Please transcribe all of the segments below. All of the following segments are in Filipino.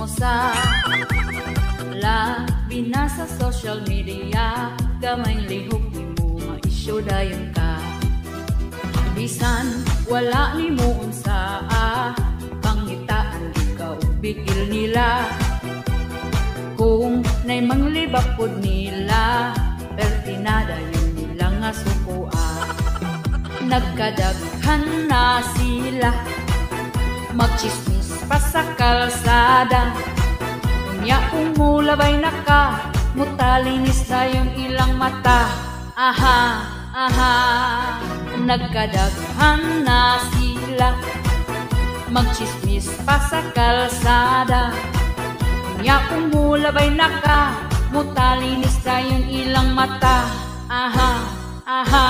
chismosa. Labi na sa social media, gamay lihok ni mo ma-isyo dayon ka. Bisan wala ni mo unsa pangitaan di ka bigil nila. Kung nay manglibak pod nila, pertinada yun nila nga sukua. Nagkadaghan na sila, magchismis pa sa kalsada. Unya kung mulabay na ka, mutalinis na yung ilang mata. Aha, aha. Nagkadaghan na sila, magchismis pa sa kalsada. Unya kung mulabay na ka, mutalinis na yung ilang mata. Aha, aha.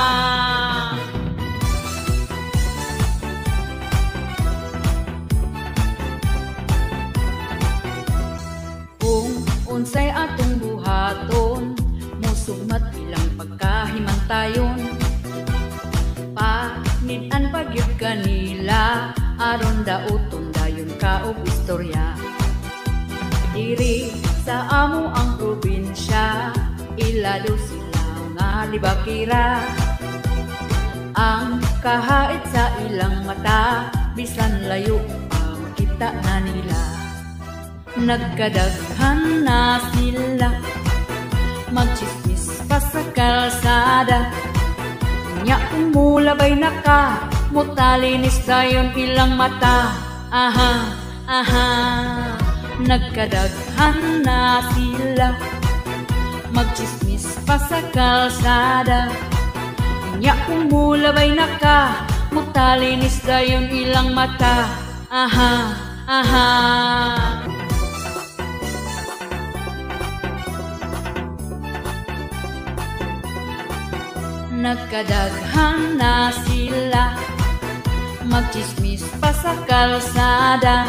Unsay atong buhaton, musugmat ilang pagkahimantayon. Paninan pagyud kanila, aron dauton dayon ka og istorya. Diri sa amo ang probinsya, ilado sila nga libakira. Ang kahait sa ilang mata, bisan layo pa makita na nila. Nagkadaghan na sila, magchismis pa sa kalsada. Nya kung mulabay na ka, mutalinis dayon ilang mata. Aha, aha. Nagkadaghan na sila, magchismis pa sa kalsada. Nya kung mulabay na ka, mutalinis dayon ilang mata. Aha, aha. Nagkadaghan na sila, magchismis pa sa kalsada.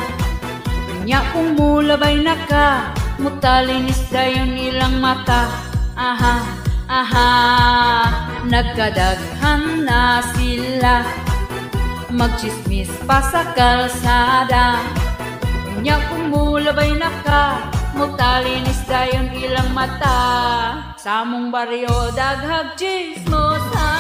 Nya kung mulabay na ka, mutalinis dayon ilang mata. Aha, aha. Nagkadaghan na sila, magchismis pa sa kalsada. Nya kung mulabay na ka, mutalinis dayon ilang mata. Sa among baryo daghag chismosa.